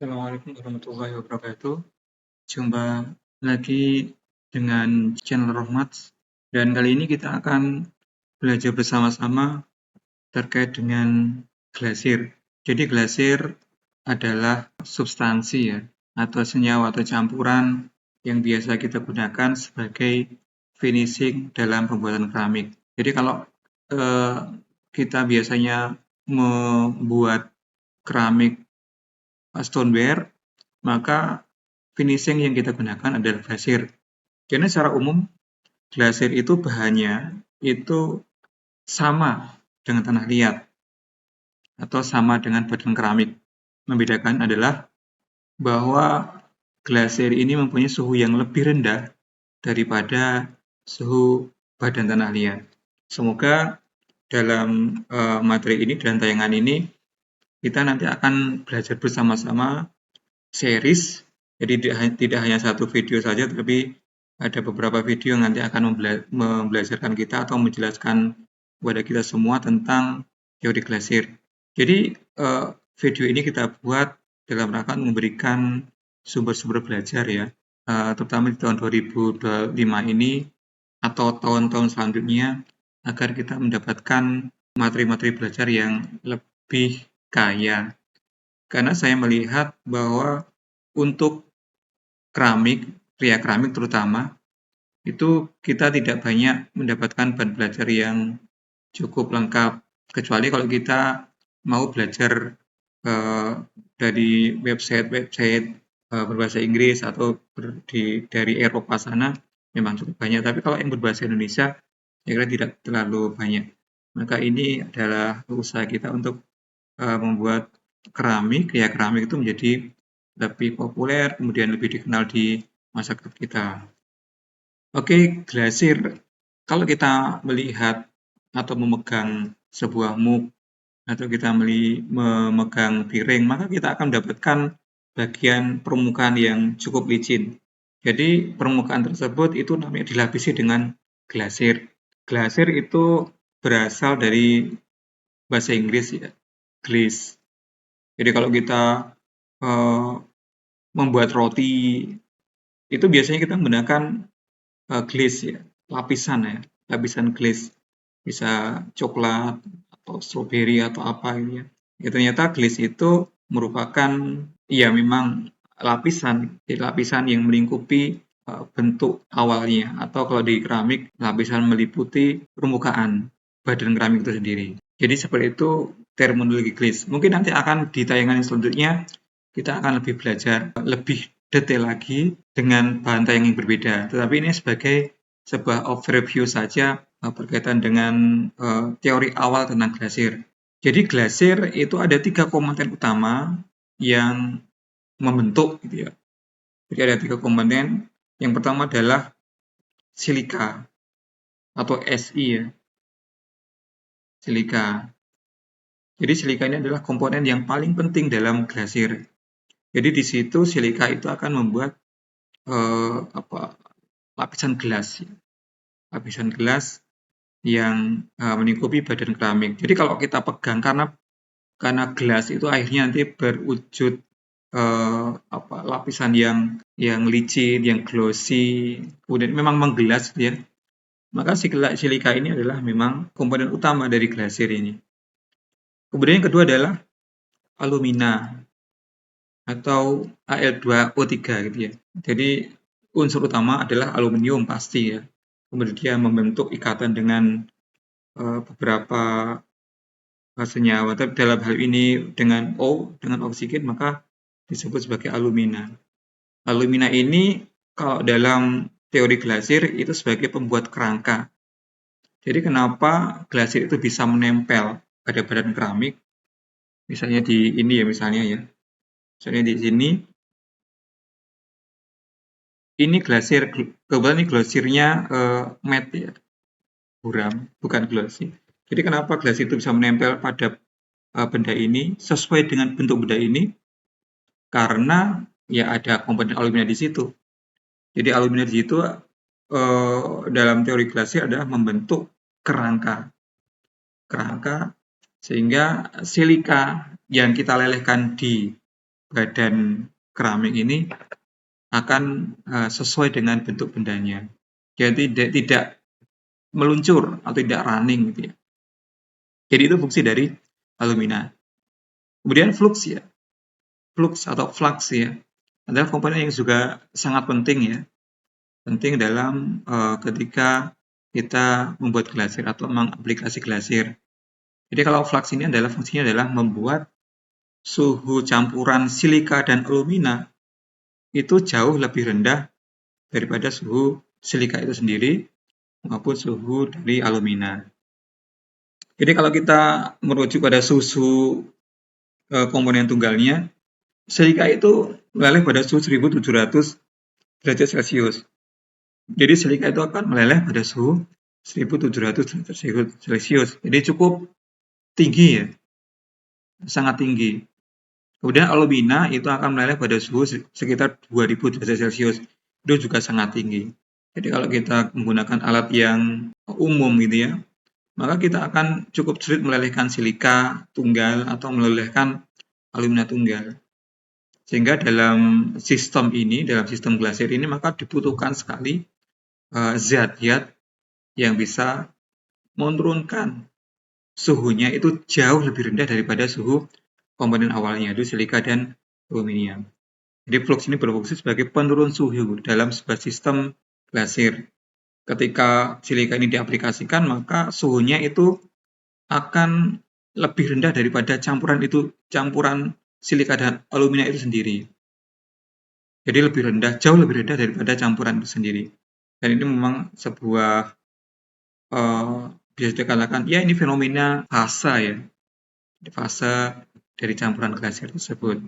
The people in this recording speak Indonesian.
Assalamualaikum warahmatullahi wabarakatuh. Jumpa lagi dengan channel Rohmat, dan kali ini kita akan belajar bersama-sama terkait dengan glasir. Jadi glasir adalah substansi ya, atau senyawa atau campuran yang biasa kita gunakan sebagai finishing dalam pembuatan keramik. Jadi kalau eh, kita biasanya membuat keramik stoneware, maka finishing yang kita gunakan adalah glasir. Karena secara umum glasir itu bahannya itu sama dengan tanah liat atau sama dengan badan keramik. Membedakan adalah bahwa glasir ini mempunyai suhu yang lebih rendah daripada suhu badan tanah liat. Semoga dalam materi ini dan tayangan ini kita nanti akan belajar bersama-sama series, jadi tidak hanya satu video saja, tapi ada beberapa video yang nanti akan membelajarkan kita atau menjelaskan kepada kita semua tentang teori glasir. Jadi video ini kita buat dalam rangka memberikan sumber-sumber belajar ya, terutama di tahun 2025 ini atau tahun-tahun selanjutnya, agar kita mendapatkan materi-materi belajar yang lebih kaya. Karena saya melihat bahwa untuk keramik, pria keramik terutama, itu kita tidak banyak mendapatkan bahan belajar yang cukup lengkap. Kecuali kalau kita mau belajar dari website-website berbahasa Inggris atau dari Eropa sana, memang cukup banyak. Tapi kalau yang berbahasa Indonesia, saya kira tidak terlalu banyak. Maka ini adalah usaha kita untuk membuat keramik, ya keramik itu menjadi lebih populer, kemudian lebih dikenal di masyarakat kita. Oke, glasir. Kalau kita melihat atau memegang sebuah mug atau kita memegang piring, maka kita akan mendapatkan bagian permukaan yang cukup licin. Jadi permukaan tersebut itu namanya dilapisi dengan glasir. Glasir itu berasal dari bahasa Inggris ya, glaze. Jadi kalau kita uh, membuat roti, itu biasanya kita menggunakan glaze ya, lapisan ya, lapisan glaze. Bisa coklat atau stroberi atau apa gitu ya. Ya ternyata glaze itu merupakan ya memang lapisan, jadi lapisan yang melingkupi bentuk awalnya, atau kalau di keramik lapisan meliputi permukaan badan keramik itu sendiri. Jadi seperti itu terminologi glaze. Mungkin nanti akan di tayangan selanjutnya kita akan lebih belajar lebih detail lagi dengan bahan-bahan yang berbeda. Tetapi ini sebagai sebuah overview saja berkaitan dengan teori awal tentang glasir. Jadi glasir itu ada 3 komponen utama yang membentuk gitu ya. Jadi ada 3 komponen. Yang pertama adalah silika atau Si ya. Silika. Jadi silika ini adalah komponen yang paling penting dalam glasir. Jadi di situ silika itu akan membuat lapisan gelas, lapisan gelas yang melingkupi badan keramik. Jadi kalau kita pegang, karena gelas itu akhirnya nanti berwujud lapisan yang licin, yang glossy, kemudian memang menggelas ya. Maka silika ini adalah memang komponen utama dari glasir ini. Kemudian yang kedua adalah alumina atau Al2O3 gitu ya. Jadi unsur utama adalah aluminium pasti ya. Kemudian dia membentuk ikatan dengan beberapa senyawa, tapi dalam hal ini dengan dengan oksigen, maka disebut sebagai alumina. Alumina ini kalau dalam teori glasir itu sebagai pembuat kerangka. Jadi kenapa glasir itu bisa menempel pada badan keramik? Misalnya di ini ya, misalnya di sini, ini glasir, kebetulan ini glasirnya matte ya, buram, bukan glossy. Jadi kenapa glasir itu bisa menempel pada benda ini sesuai dengan bentuk benda ini? Karena ya ada komponen alumina di situ. Jadi alumina di situ dalam teori glasir adalah membentuk kerangka sehingga silika yang kita lelehkan di badan keramik ini akan sesuai dengan bentuk bendanya. Jadi tidak meluncur atau tidak running gitu ya. Jadi itu fungsi dari alumina. Kemudian flux ya. Flux atau flux ya, adalah komponen yang juga sangat penting ya. Penting dalam ketika kita membuat glasir atau mengaplikasi glasir. Jadi kalau flux ini adalah fungsinya adalah membuat suhu campuran silika dan alumina itu jauh lebih rendah daripada suhu silika itu sendiri maupun suhu dari alumina. Jadi kalau kita merujuk pada suhu komponen tunggalnya, silika itu meleleh pada suhu 1700 derajat Celcius. Jadi silika itu akan meleleh pada suhu 1700 derajat Celcius. Jadi cukup tinggi ya, sangat tinggi. Kemudian alumina itu akan meleleh pada suhu sekitar 2000 derajat Celcius. Itu juga sangat tinggi. Jadi kalau kita menggunakan alat yang umum gitu ya, maka kita akan cukup sulit melelehkan silika tunggal atau melelehkan alumina tunggal. Sehingga dalam sistem ini, dalam sistem glasir ini, maka dibutuhkan sekali zat-zat yang bisa menurunkan suhunya itu jauh lebih rendah daripada suhu komponen awalnya, yaitu silika dan aluminium. Jadi flux ini berfungsi sebagai penurun suhu dalam sebuah sistem glasir. Ketika silika ini diaplikasikan, maka suhunya itu akan lebih rendah daripada campuran silika dan alumina itu sendiri. Jadi lebih rendah, jauh lebih rendah daripada campuran itu sendiri. Dan ini memang sebuah bisa dikatakan ya ini fenomena fase ya, fase dari campuran glasir tersebut.